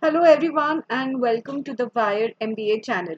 Hello everyone and welcome to the VAIR MBA channel.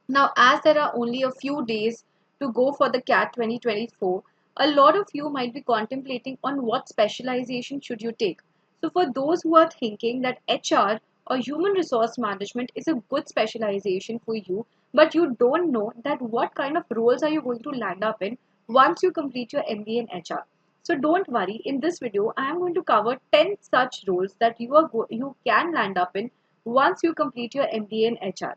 Now as there are only a few days to go for the CAT 2024, a lot of you might be contemplating on what specialization should you take. So for those who are thinking that HR or human resource management is a good specialization for you, but you don't know that what kind of roles are you going to land up in once you complete your MBA in HR. So don't worry, in this video I am going to cover 10 such roles that you can land up in once you complete your MBA in HR.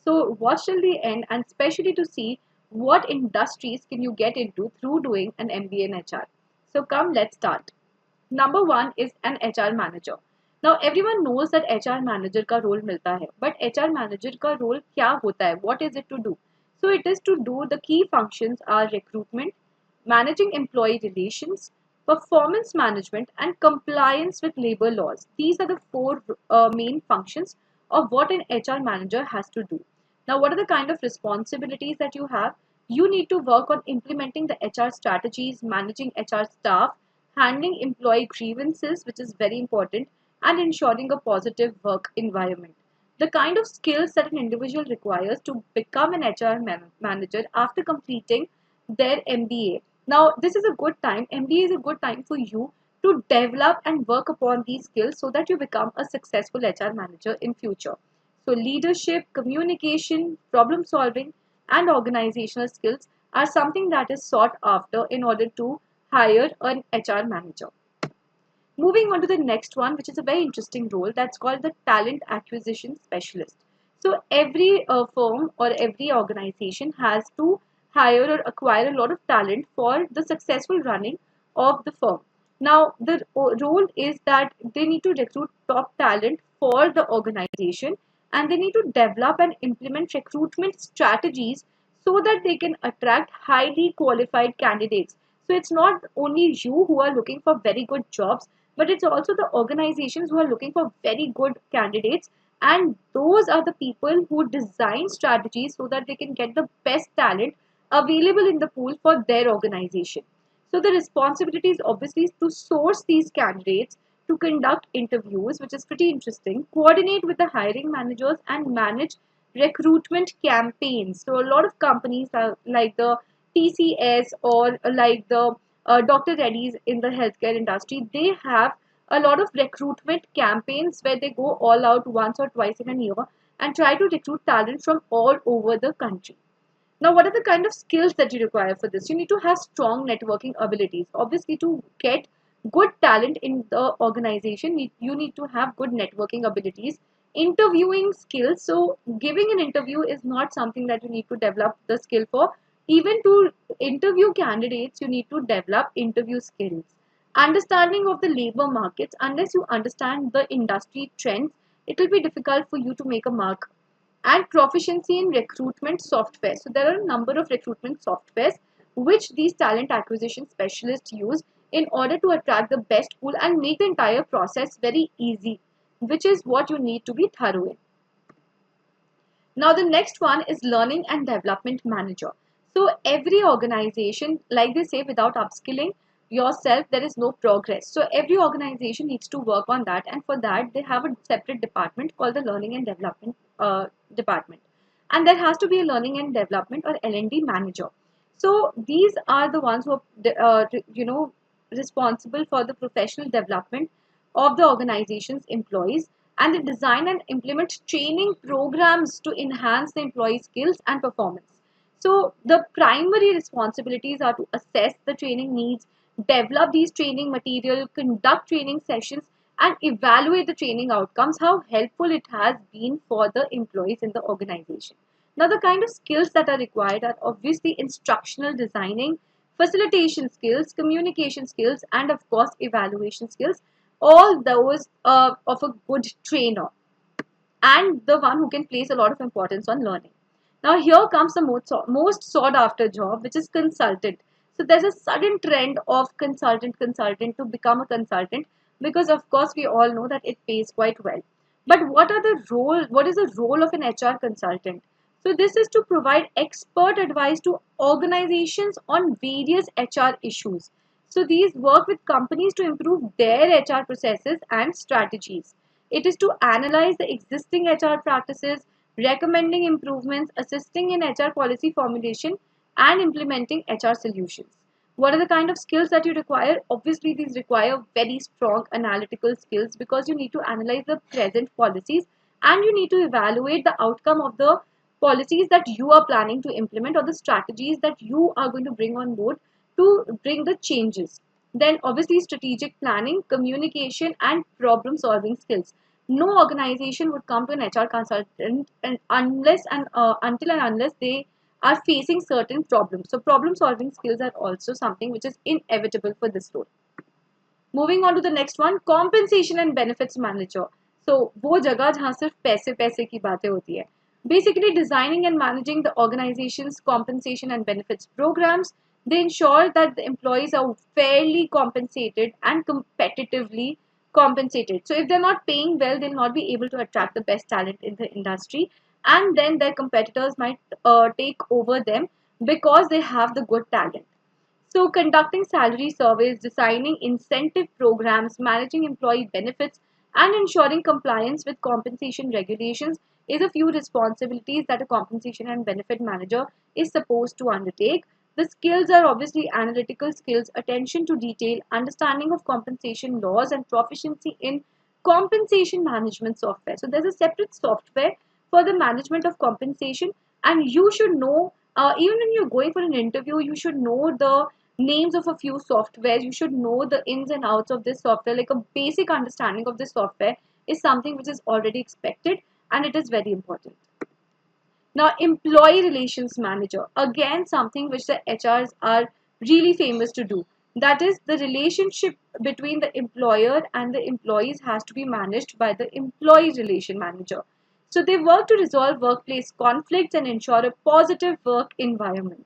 So watch till the end and especially to see what industries can you get into through doing an MBA in HR. So come, let's start. Number one is an HR manager. Now everyone knows that HR manager का role मिलता है, but HR manager का role क्या होता है? What is it to do? So it is to do the key functions are recruitment, managing employee relations, performance management, and compliance with labor laws. These are the four main functions of what an HR manager has to do. Now, what are the kind of responsibilities that you have? You need to work on implementing the HR strategies, managing HR staff, handling employee grievances, which is very important, and ensuring a positive work environment. The kind of skills that an individual requires to become an HR manager after completing their MBA. Now, this is a good time. MBA is a good time for you to develop and work upon these skills so that you become a successful HR manager in future. So, leadership, communication, problem solving, and organizational skills are something that is sought after in order to hire an HR manager. Moving on to the next one, which is a very interesting role, that's called the talent acquisition specialist. So every firm or every organization has to hire or acquire a lot of talent for the successful running of the firm. Now the role is that they need to recruit top talent for the organization, and they need to develop and implement recruitment strategies so that they can attract highly qualified candidates. So it's not only you who are looking for very good jobs, but it's also the organizations who are looking for very good candidates, and those are the people who design strategies so that they can get the best talent available in the pool for their organization. So the responsibility is obviously to source these candidates, to conduct interviews, which is pretty interesting, coordinate with the hiring managers, and manage recruitment campaigns. So a lot of companies are like the TCS or like the Dr. Reddy's in the healthcare industry, they have a lot of recruitment campaigns where they go all out once or twice in a year and try to recruit talent from all over the country. Now, what are the kind of skills that you require for this? You need to have strong networking abilities. Obviously, to get good talent in the organization, you need to have good networking abilities. Interviewing skills. So, giving an interview is not something that you need to develop the skill for. Even to interview candidates, you need to develop interview skills. Understanding of the labor markets. Unless you understand the industry trends, it will be difficult for you to make a mark. And proficiency in recruitment software. So there are a number of recruitment softwares which these talent acquisition specialists use in order to attract the best pool and make the entire process very easy, which is what you need to be thorough in. Now the next one is learning and development manager. So every organization, like they say, without upskilling yourself, there is no progress. So every organization needs to work on that, and for that they have a separate department called the learning and development department, and there has to be a learning and development or L&D manager. So these are the ones who are responsible for the professional development of the organization's employees, and they design and implement training programs to enhance the employee skills and performance. So the primary responsibilities are to assess the training needs, develop these training material, conduct training sessions, and evaluate the training outcomes, how helpful it has been for the employees in the organization. Now, the kind of skills that are required are obviously instructional designing, facilitation skills, communication skills, and of course, evaluation skills. All those of a good trainer and the one who can place a lot of importance on learning. Now, here comes the most sought after job, which is consultant. So, there's a sudden trend of consultant to become a consultant, because of course we all know that it pays quite well. But what is the role of an HR consultant? So this is to provide expert advice to organizations on various HR issues. So these work with companies to improve their HR processes and strategies. It is to analyze the existing HR practices, recommending improvements, assisting in HR policy formulation, and implementing HR solutions. What are the kind of skills that you require? Obviously, these require very strong analytical skills because you need to analyze the present policies and you need to evaluate the outcome of the policies that you are planning to implement or the strategies that you are going to bring on board to bring the changes. Then obviously strategic planning, communication and problem solving skills. No organization would come to an HR consultant and until and unless they are facing certain problems. So problem solving skills are also something which is inevitable for this role. Moving on to the next one, compensation and benefits manager. So वो जगह जहाँ सिर्फ पैसे पैसे की बातें होती है. Basically designing and managing the organization's compensation and benefits programs. They ensure that the employees are fairly compensated and competitively compensated. So if they're not paying well, they'll not be able to attract the best talent in the industry, and then their competitors might take over them because they have the good talent. So, conducting salary surveys, designing incentive programs, managing employee benefits, and ensuring compliance with compensation regulations is a few responsibilities that a compensation and benefit manager is supposed to undertake. The skills are obviously analytical skills, attention to detail, understanding of compensation laws, and proficiency in compensation management software. So, there's a separate software for the management of compensation, and you should know, even when you're going for an interview, you should know the names of a few softwares. You should know the ins and outs of this software. Like a basic understanding of this software is something which is already expected, and it is very important. Now, employee relations manager, again something which the HRs are really famous to do. That is, the relationship between the employer and the employees has to be managed by the employee relation manager. So they work to resolve workplace conflicts and ensure a positive work environment.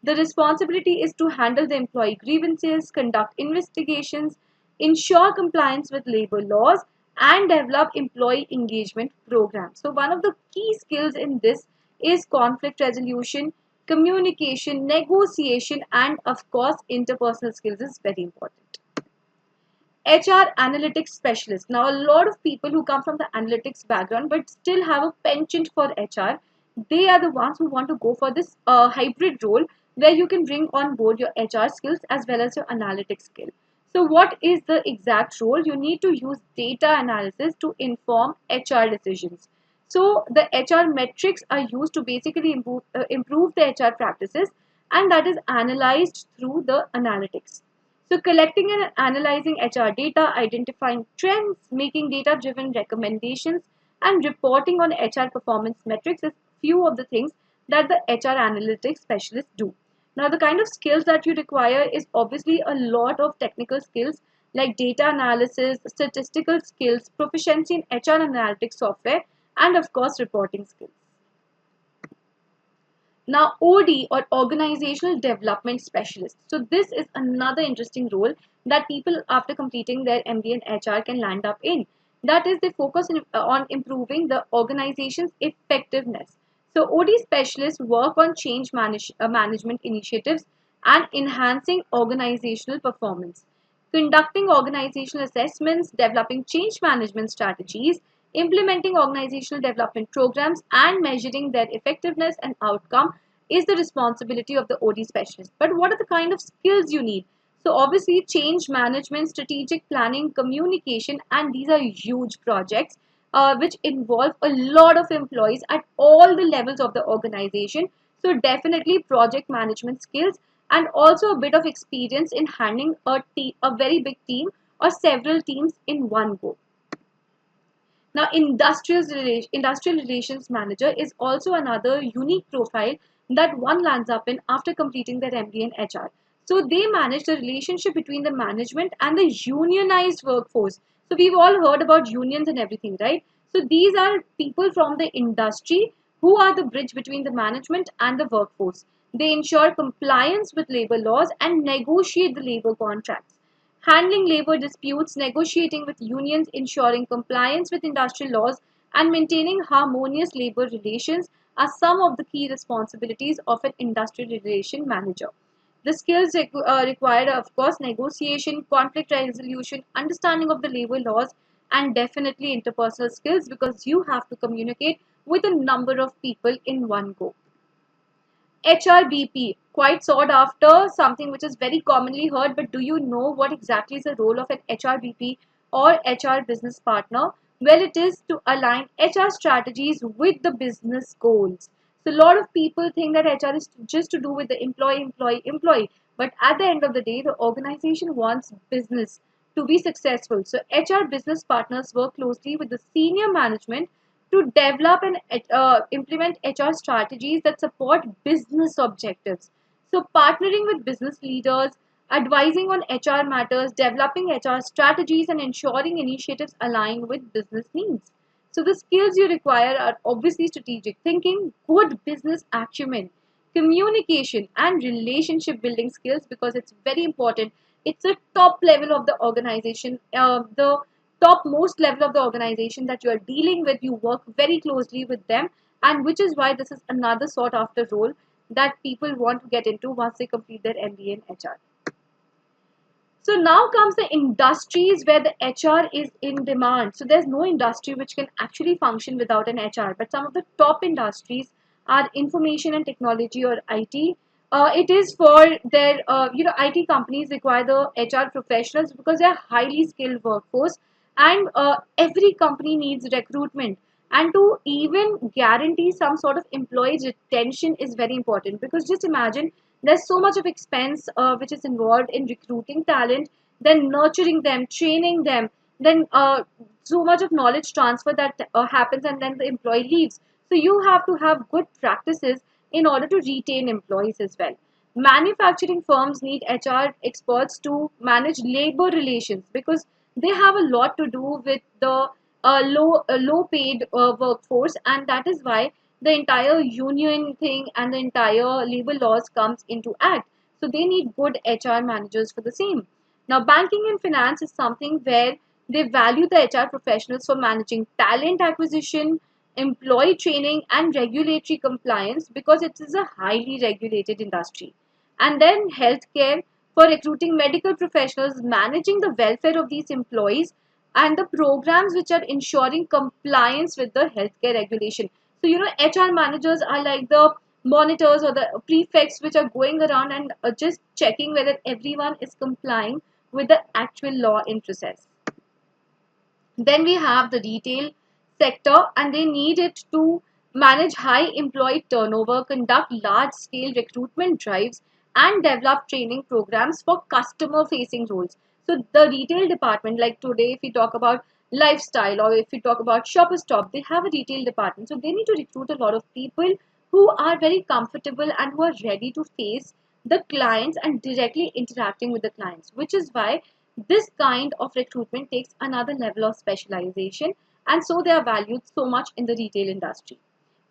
The responsibility is to handle the employee grievances, conduct investigations, ensure compliance with labor laws, and develop employee engagement programs. So, one of the key skills in this is conflict resolution, communication, negotiation, and of course, interpersonal skills is very important. HR analytics specialist. Now, a lot of people who come from the analytics background but still have a penchant for HR, they are the ones who want to go for this hybrid role where you can bring on board your HR skills as well as your analytics skill. So, what is the exact role? You need to use data analysis to inform HR decisions. So, the HR metrics are used to basically improve the HR practices, and that is analyzed through the analytics. So collecting and analyzing HR data, identifying trends, making data-driven recommendations, and reporting on HR performance metrics is few of the things that the HR analytics specialists do. Now, the kind of skills that you require is obviously a lot of technical skills like data analysis, statistical skills, proficiency in HR analytics software, and of course, reporting skills. Now, OD or Organizational Development Specialist. So, this is another interesting role that people after completing their MBA in HR can land up in. That is, they focus on improving the organization's effectiveness. So, OD specialists work on change management initiatives and enhancing organizational performance, conducting organizational assessments, developing change management strategies, implementing organizational development programs, and measuring their effectiveness and outcome is the responsibility of the OD specialist. But what are the kind of skills you need? So obviously change management, strategic planning, communication, and these are huge projects which involve a lot of employees at all the levels of the organization. So definitely project management skills and also a bit of experience in handling a very big team or several teams in one go. Now, industrial relations manager is also another unique profile that one lands up in after completing their MBA in HR. So they manage the relationship between the management and the unionized workforce. So we've all heard about unions and everything, right? So these are people from the industry who are the bridge between the management and the workforce. They ensure compliance with labor laws and negotiate the labor contracts. Handling labor disputes, negotiating with unions, ensuring compliance with industrial laws, and maintaining harmonious labor relations are some of the key responsibilities of an industrial relation manager. The skills required are, of course, negotiation, conflict resolution, understanding of the labor laws, and definitely interpersonal skills, because you have to communicate with a number of people in one go. HRBP, quite sought after, something which is very commonly heard, but do you know what exactly is the role of an HRBP or HR business partner? Well, it is to align HR strategies with the business goals. So, a lot of people think that HR is just to do with the employee, but at the end of the day, the organization wants business to be successful. So, HR business partners work closely with the senior management to develop and implement HR strategies that support business objectives. So, partnering with business leaders, advising on HR matters, developing HR strategies, and ensuring initiatives align with business needs. So, the skills you require are obviously strategic thinking, good business acumen, communication, and relationship building skills, because it's very important. It's a top level of the organization, the topmost level of the organization that you are dealing with. You work very closely with them, and which is why this is another sought after role that people want to get into once they complete their MBA in HR. So now comes the industries where the HR is in demand. So there's no industry which can actually function without an HR, but some of the top industries are information and technology, or IT. It is for their, IT companies require the HR professionals because they're highly skilled workforce, and every company needs recruitment. And to even guarantee some sort of employee retention is very important, because just imagine there's so much of expense which is involved in recruiting talent, then nurturing them, training them, then so much of knowledge transfer that happens, and then the employee leaves. So you have to have good practices in order to retain employees as well. Manufacturing firms need HR experts to manage labor relations, because they have a lot to do with the low paid workforce, and that is why the entire union thing and the entire labor laws comes into act. So they need good HR managers for the same. Now, banking and finance is something where they value the HR professionals for managing talent acquisition, employee training, and regulatory compliance, because it is a highly regulated industry. And then healthcare, for recruiting medical professionals, managing the welfare of these employees, and the programs which are ensuring compliance with the healthcare regulation. So, HR managers are like the monitors or the prefects which are going around and just checking whether everyone is complying with the actual law in process. Then we have the retail sector, and they need it to manage high employee turnover, conduct large scale recruitment drives, and develop training programs for customer facing roles. So, the retail department, like today, if we talk about lifestyle or if we talk about Shopper Stop, they have a retail department. So, they need to recruit a lot of people who are very comfortable and who are ready to face the clients and directly interacting with the clients, which is why this kind of recruitment takes another level of specialization, and so they are valued so much in the retail industry.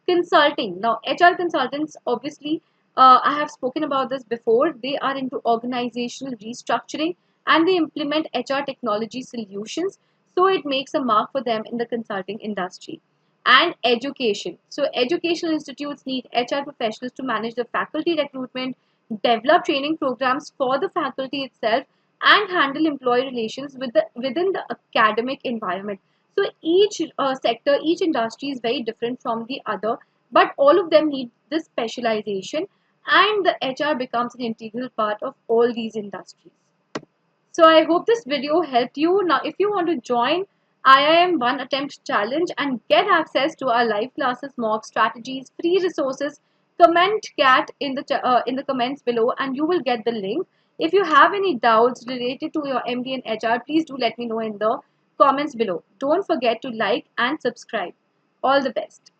Consulting. Now, HR consultants, obviously, I have spoken about this before. They are into organizational restructuring, and they implement HR technology solutions. So it makes a mark for them in the consulting industry. And education. So educational institutes need HR professionals to manage the faculty recruitment, develop training programs for the faculty itself, and handle employee relations within the academic environment. So each sector, each industry is very different from the other, but all of them need this specialization, and the HR becomes an integral part of all these industries. So I hope this video helped you. Now, if you want to join IIM One Attempt Challenge and get access to our live classes, mock strategies, free resources, comment CAT in the comments below, and you will get the link. If you have any doubts related to your MBA and HR, please do let me know in the comments below. Don't forget to like and subscribe. All the best.